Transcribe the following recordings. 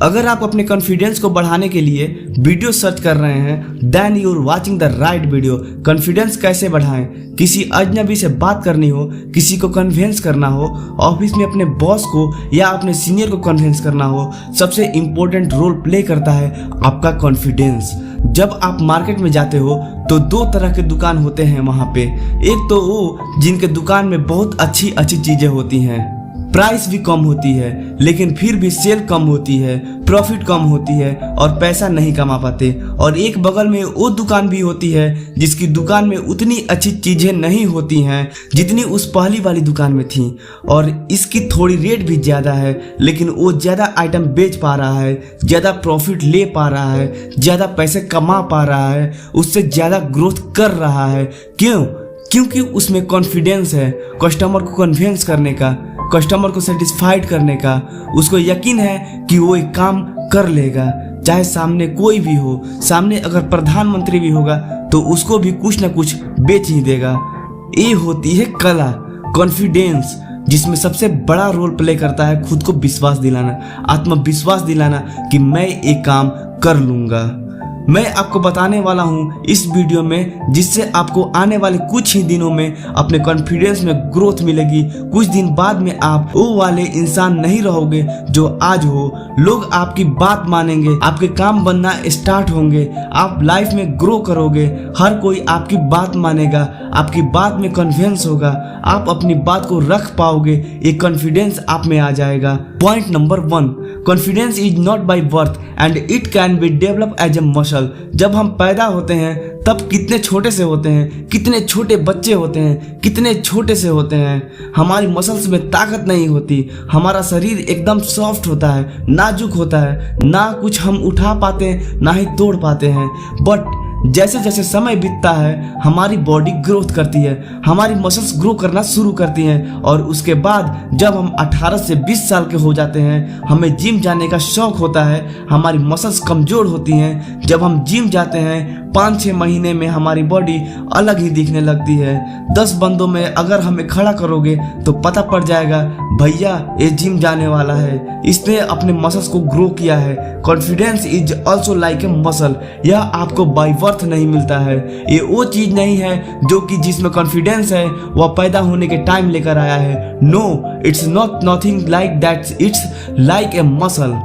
अगर आप अपने कॉन्फिडेंस को बढ़ाने के लिए वीडियो सर्च कर रहे हैं, then you are watching the right video. Confidence कैसे बढ़ाएं, किसी अजनबी से बात करनी हो, किसी को कन्विंस करना हो, ऑफिस में अपने बॉस को या अपने सीनियर को कन्विंस करना हो, सबसे इम्पोर्टेंट रोल प्ले करता है आपका कॉन्फिडेंस। जब आप मार्केट में जाते हो तो दो तरह के दुकान होते हैं वहाँ पे। एक तो वो जिनके दुकान में बहुत अच्छी अच्छी चीज़ें होती हैं, प्राइस भी कम होती है, लेकिन फिर भी सेल कम होती है, प्रॉफिट कम होती है और पैसा नहीं कमा पाते। और एक बगल में वो दुकान भी होती है जिसकी दुकान में उतनी अच्छी चीज़ें नहीं होती हैं जितनी उस पहली वाली दुकान में थी, और इसकी थोड़ी रेट भी ज़्यादा है, लेकिन वो ज़्यादा आइटम बेच पा रहा है, ज़्यादा प्रॉफिट ले पा रहा है, ज़्यादा पैसे कमा पा रहा है, उससे ज़्यादा ग्रोथ कर रहा है। क्यों? क्योंकि उसमें कॉन्फिडेंस है कस्टमर को कन्विंस करने का, कस्टमर को सेटिस्फाइड करने का। उसको यकीन है कि वो एक काम कर लेगा, चाहे सामने कोई भी हो। सामने अगर प्रधानमंत्री भी होगा तो उसको भी कुछ ना कुछ बेच ही देगा। ये होती है कला, कॉन्फिडेंस, जिसमें सबसे बड़ा रोल प्ले करता है खुद को विश्वास दिलाना, आत्मविश्वास दिलाना कि मैं एक काम कर लूँगा। मैं आपको बताने वाला हूँ इस वीडियो में, जिससे आपको आने वाले कुछ ही दिनों में अपने कॉन्फिडेंस में ग्रोथ मिलेगी। कुछ दिन बाद में आप वो वाले इंसान नहीं रहोगे जो आज हो। लोग आपकी बात मानेंगे, आपके काम बनना स्टार्ट होंगे, आप लाइफ में ग्रो करोगे, हर कोई आपकी बात मानेगा, आपकी बात में कॉन्फिडेंस होगा, आप अपनी बात को रख पाओगे, एक कॉन्फिडेंस आप में आ जाएगा। Point number 1, confidence is not by birth and it can be develop as a muscle. जब हम पैदा होते हैं तब कितने छोटे से होते हैं, कितने छोटे बच्चे होते हैं, कितने छोटे से होते हैं, हमारी मसल्स में ताकत नहीं होती, हमारा शरीर एकदम सॉफ्ट होता है, नाजुक होता है, ना कुछ हम उठा पाते हैं ना ही तोड़ पाते हैं। बट जैसे जैसे समय बीतता है हमारी बॉडी ग्रोथ करती है, हमारी मसल्स ग्रो करना शुरू करती हैं, और उसके बाद जब हम 18 से 20 साल के हो जाते हैं, हमें जिम जाने का शौक होता है, हमारी मसल्स कमज़ोर होती हैं। जब हम जिम जाते हैं 5-6 महीने में हमारी बॉडी अलग ही दिखने लगती है। 10 बंदों में अगर हमें खड़ा करोगे तो पता पड़ जाएगा भैया ये जिम जाने वाला है, इसने अपने मसल्स को ग्रो किया है। Confidence is also like a muscle. यह आपको बाय बर्थ नहीं मिलता है, ये वो चीज़ नहीं है जो कि जिसमें कॉन्फिडेंस है वह पैदा होने के टाइम लेकर आया है। No, it's not nothing like that, it's like a muscle.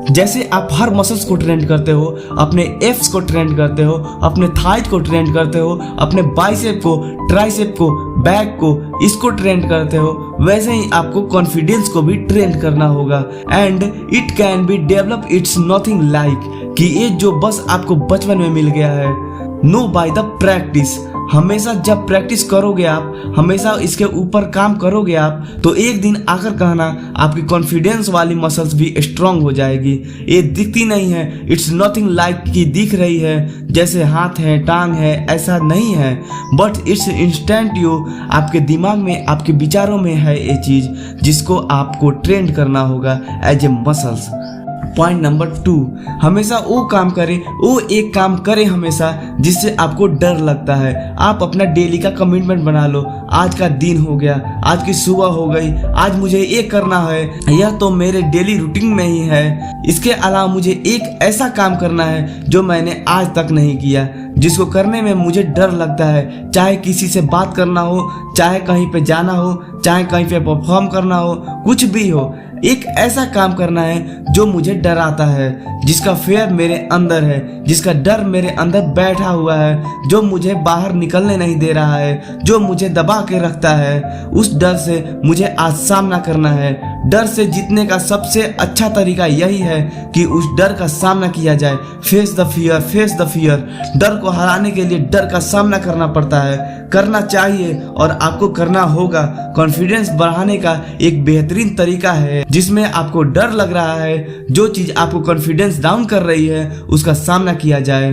जैसे आप हर मसल्स को ट्रेंड करते हो, अपने एप्स को ट्रेंड करते हो, अपने थाइज को ट्रेंड करते हो, अपने बाइसेप को, ट्राइसेप को, बैक को, इसको ट्रेंड करते हो, वैसे ही आपको कॉन्फिडेंस को भी ट्रेंड करना होगा। And it can be develop, it's nothing like कि ये जो बस आपको बचपन में मिल गया है। No, by the practice. हमेशा जब प्रैक्टिस करोगे आप, हमेशा इसके ऊपर काम करोगे आप, तो एक दिन आकर कहना आपकी कॉन्फिडेंस वाली मसल्स भी स्ट्रांग हो जाएगी। ये दिखती नहीं है, इट्स नथिंग लाइक कि दिख रही है जैसे हाथ है, टांग है, ऐसा नहीं है, बट इट्स इंस्टेंट यू, आपके दिमाग में, आपके विचारों में है ये चीज़ जिसको आपको ट्रेंड करना होगा as a muscles. Point number 2, हमेशा वो काम करें, वो एक काम करें हमेशा जिससे आपको डर लगता है। आप अपना डेली का कमिटमेंट बना लो, आज का दिन हो गया, आज की सुबह हो गई, आज मुझे ये करना है, यह तो मेरे डेली रूटीन में ही है। इसके अलावा मुझे एक ऐसा काम करना है जो मैंने आज तक नहीं किया, जिसको करने में मुझे डर लगता है, चाहे किसी से बात करना हो, चाहे कहीं पे जाना हो, चाहे कहीं पे परफॉर्म करना हो, कुछ भी हो। एक ऐसा काम करना है जो मुझे डराता है, जिसका फेयर मेरे अंदर है, जिसका डर मेरे अंदर बैठा हुआ है, जो मुझे बाहर निकलने नहीं दे रहा है, जो मुझे दबा के रखता है। उस डर से मुझे आज सामना करना है। डर से जीतने का सबसे अच्छा तरीका यही है कि उस डर का सामना किया जाए। Face the fear, face the fear. डर को हराने के लिए डर का सामना करना पड़ता है, करना चाहिए और आपको करना होगा। कॉन्फिडेंस बढ़ाने का एक बेहतरीन तरीका है जिसमें आपको डर लग रहा है, जो चीज़ आपको कॉन्फिडेंस डाउन कर रही है उसका सामना किया जाए।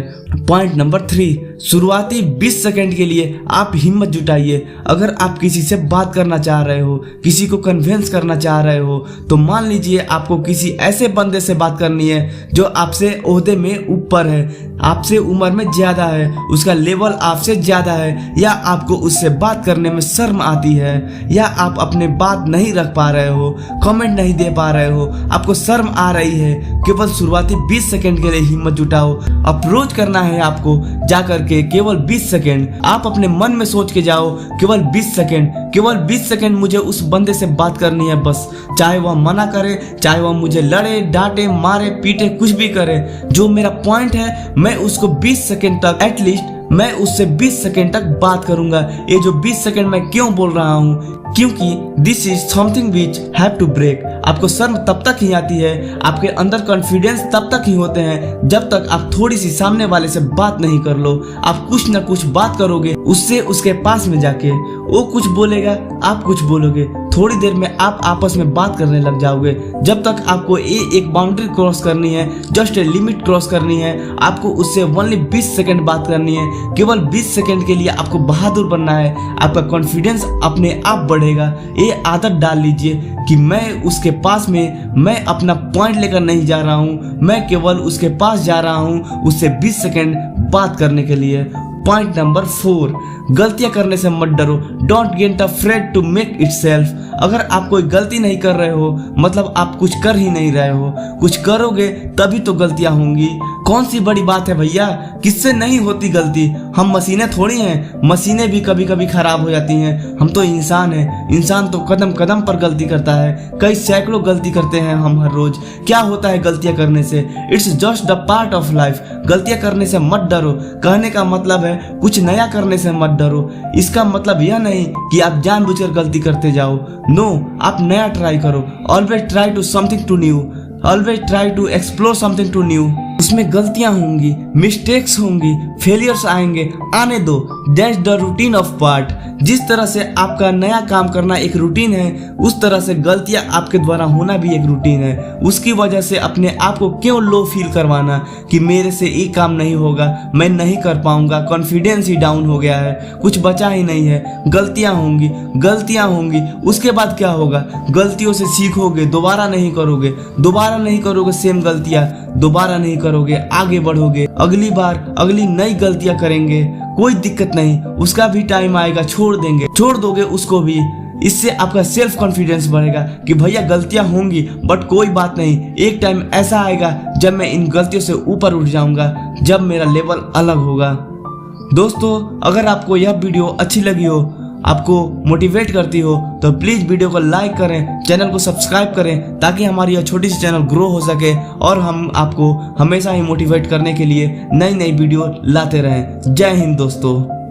पॉइंट नंबर 3, शुरुआती 20 सेकंड के लिए आप हिम्मत जुटाइए। अगर आप किसी से बात करना चाह रहे हो, किसी को कन्विंस करना चाह रहे हो, तो मान लीजिए आपको किसी ऐसे बंदे से बात करनी है जो आपसे ओहदे में ऊपर है, आपसे उम्र में ज़्यादा है, उसका लेवल आपसे ज़्यादा है, या आपको उससे बात करने में शर्म आती है, या आप अपने बात नहीं रख पा रहे हो, कमेंट नहीं दे पा रहे हो, आपको शर्म आ रही है। केवल शुरुआती 20 सेकंड के लिए हिम्मत जुटाओ। अप्रोच करना है आपको जाकर के केवल 20 सेकंड। आप अपने मन में सोच के जाओ केवल 20 सेकंड, केवल 20 सेकंड मुझे उस बंदे से बात करनी है बस। चाहे वह मना करे, चाहे वह मुझे लड़े, डांटे, मारे, पीटे, कुछ भी करे, जो मेरा पॉइंट है मैं उसको 20 सेकंड तक एटलीस्ट मैं उससे 20 सेकंड तक बात करूंगा। ये जो 20 सेकंड मैं क्यों बोल रहा हूँ, क्योंकि this is something which have to break. आपको शर्म तब तक ही आती है, आपके अंदर कॉन्फिडेंस तब तक ही होते हैं जब तक आप थोड़ी सी सामने वाले से बात नहीं कर लो। आप कुछ ना कुछ बात करोगे उससे, उसके पास में जाके वो कुछ बोलेगा, आप कुछ बोलोगे, थोड़ी देर में आप आपस में बात करने लग जाओगे। जब तक आपको एक बाउंड्री क्रॉस करनी है, जस्ट ए लिमिट क्रॉस करनी है, आपको उससे ओनली 20 सेकंड बात करनी है। केवल 20 सेकंड के लिए आपको बहादुर बनना है, आपका कॉन्फिडेंस अपने आप बढ़ेगा। ये आदत डाल लीजिए कि मैं उसके पास में मैं अपना पॉइंट लेकर नहीं जा रहा हूँ, मैं केवल उसके पास जा रहा हूँ उससे 20 सेकंड बात करने के लिए। पॉइंट नंबर 4, गलतियां करने से मत डरो। Don't get afraid to make itself. अगर आप कोई गलती नहीं कर रहे हो मतलब आप कुछ कर ही नहीं रहे हो, कुछ करोगे तभी तो गलतियां होंगी। कौन सी बड़ी बात है भैया, किससे नहीं होती गलती। हम मशीनें थोड़ी हैं, मशीनें भी कभी कभी खराब हो जाती हैं। हम तो इंसान हैं, इंसान तो कदम कदम पर गलती करता है, कई सैकड़ों गलती करते हैं हम हर रोज। क्या होता है गलतियां करने से, it's just the part of life. गलतियां करने से मत डरो, कहने का मतलब है कुछ नया करने से मत डरो। इसका मतलब यह नहीं कि आप जानबूझकर गलती करते जाओ, नो, आप नया ट्राई करो। Always try to something to new, always try to explore something to new. उसमें गलतियां होंगी, मिस्टेक्स होंगी, फेलियर्स आएंगे, आने दो, that's the routine of part. जिस तरह से आपका नया काम करना एक रूटीन है, उस तरह से गलतियां आपके द्वारा होना भी एक रूटीन है। उसकी वजह से अपने आप को क्यों लो फील करवाना कि मेरे से ये काम नहीं होगा, मैं नहीं कर पाऊंगा, कॉन्फिडेंस ही डाउन हो गया है, कुछ बचा ही नहीं है। गलतियां होंगी, गलतियां होंगी, उसके बाद क्या होगा, गलतियों से सीखोगे, दोबारा नहीं करोगे, दोबारा नहीं करोगे सेम गलतियां, दोबारा नहीं करोगे, आगे बढ़ोगे, अगली बार अगली नई गलतियां करेंगे, कोई दिक्कत नहीं, उसका भी टाइम आएगा, छोड़ देंगे, छोड़ दोगे उसको भी। इससे आपका सेल्फ कॉन्फिडेंस बढ़ेगा कि भैया गलतियां होंगी बट कोई बात नहीं, एक टाइम ऐसा आएगा जब मैं इन गलतियों से ऊपर उठ जाऊंगा, जब मेरा लेवल अलग होगा। दोस्तों, अगर आपको यह वीडियो अच्छी लगी हो, आपको मोटिवेट करती हो, तो प्लीज़ वीडियो को लाइक करें, चैनल को सब्सक्राइब करें, ताकि हमारी यह छोटी सी चैनल ग्रो हो सके और हम आपको हमेशा ही मोटिवेट करने के लिए नई नई वीडियो लाते रहें। जय हिंद दोस्तों।